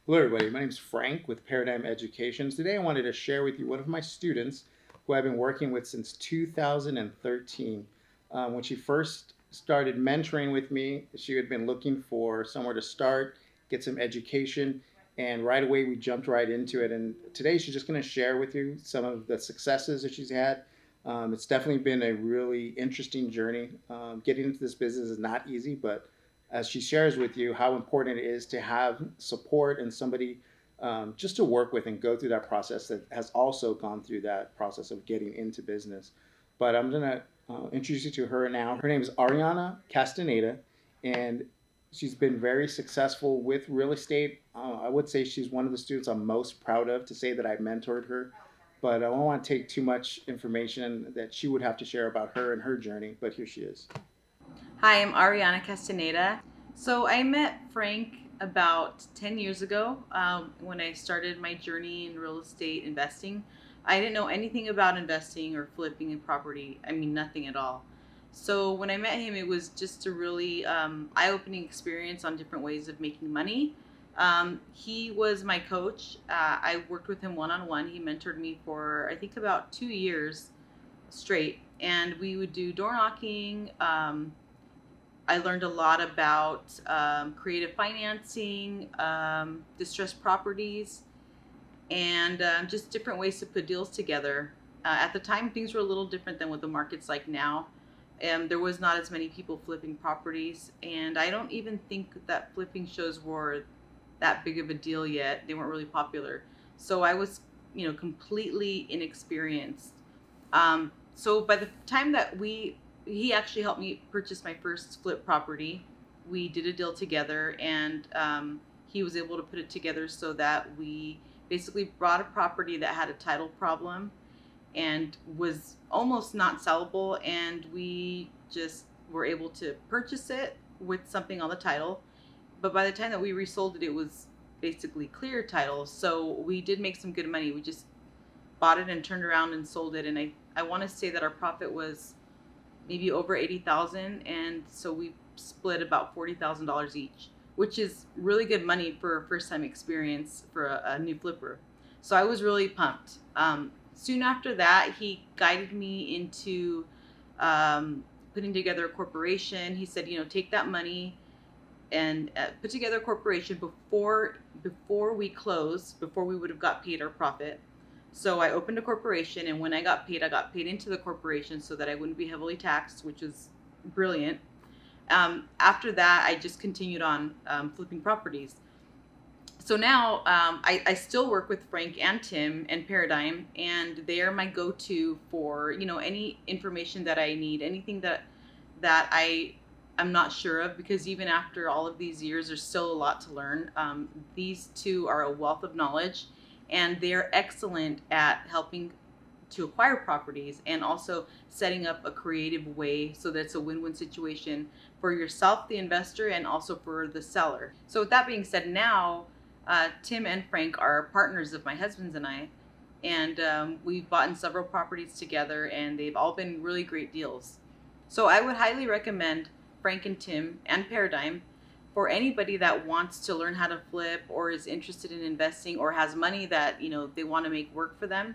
Hello, everybody. My name is Frank with Paradyme Education. Today, I wanted to share with you one of my students who I've been working with since 2013. When she first started mentoring with me, she had been looking for somewhere to start, get some education, and right away we jumped right into it. And today, she's just going to share with you some of the successes that she's had. It's definitely been a really interesting journey. Getting into this business is not easy, but as she shares with you how important it is to have support and somebody just to work with and go through that process that has also gone through that process of getting into business. But I'm going to introduce you to her now. Her name is Aryana Castaneda, and she's been very successful with real estate. I would say she's one of the students I'm most proud of to say that I mentored her. But I don't want to take too much information that she would have to share about her and her journey. But here she is. Hi, I'm Aryana Castaneda. So I met Frank about 10 years ago when I started my journey in real estate investing. I didn't know anything about investing or flipping in property. I mean, nothing at all. So when I met him, it was just a really eye-opening experience on different ways of making money. He was my coach. I worked with him one-on-one. He mentored me for, I think, about 2 years straight. And we would do door knocking. I learned a lot about creative financing, distressed properties, and just different ways to put deals together. At the time, things were a little different than what the market's like now. There was not as many people flipping properties, and I don't even think that flipping shows were that big of a deal yet. They weren't really popular. So I was, completely inexperienced. So by the time that he actually helped me purchase my first flip property. We did a deal together, and he was able to put it together so that we basically brought a property that had a title problem and was almost not sellable, and we just were able to purchase it with something on the title. But by the time that we resold it, it was basically clear title. So we did make some good money. We just bought it and turned around and sold it, and I want to say that our profit was maybe over 80,000, and so we split about $40,000 each, which is really good money for a first time experience for a new flipper. So I was really pumped. Soon after that, he guided me into putting together a corporation. He said, take that money and put together a corporation before we close, before we would have got paid our profit. So I opened a corporation, and when I got paid into the corporation so that I wouldn't be heavily taxed, which is brilliant. After that, I just continued on flipping properties. So now I still work with Frank and Tim and Paradyme, and they are my go-to for any information that I need, anything I'm not sure of, because even after all of these years, there's still a lot to learn. These two are a wealth of knowledge, and they're excellent at helping to acquire properties and also setting up a creative way so that it's a win-win situation for yourself, the investor, and also for the seller. So with that being said, now Tim and Frank are partners of my husband's and I, and we've bought in several properties together, and they've all been really great deals. So I would highly recommend Frank and Tim and Paradyme for anybody that wants to learn how to flip or is interested in investing or has money that they want to make work for them.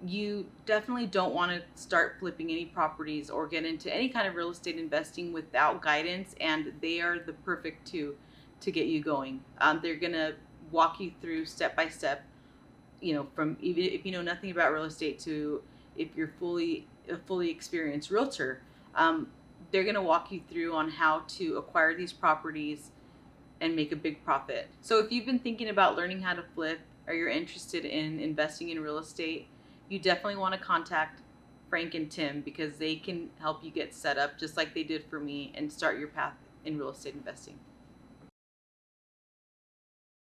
You definitely don't want to start flipping any properties or get into any kind of real estate investing without guidance, and they are the perfect two to get you going. They're gonna walk you through step by step, from even if you know nothing about real estate to if you're a fully experienced realtor. They're going to walk you through on how to acquire these properties and make a big profit. So if you've been thinking about learning how to flip, or you're interested in investing in real estate, you definitely want to contact Frank and Tim, because they can help you get set up just like they did for me and start your path in real estate investing.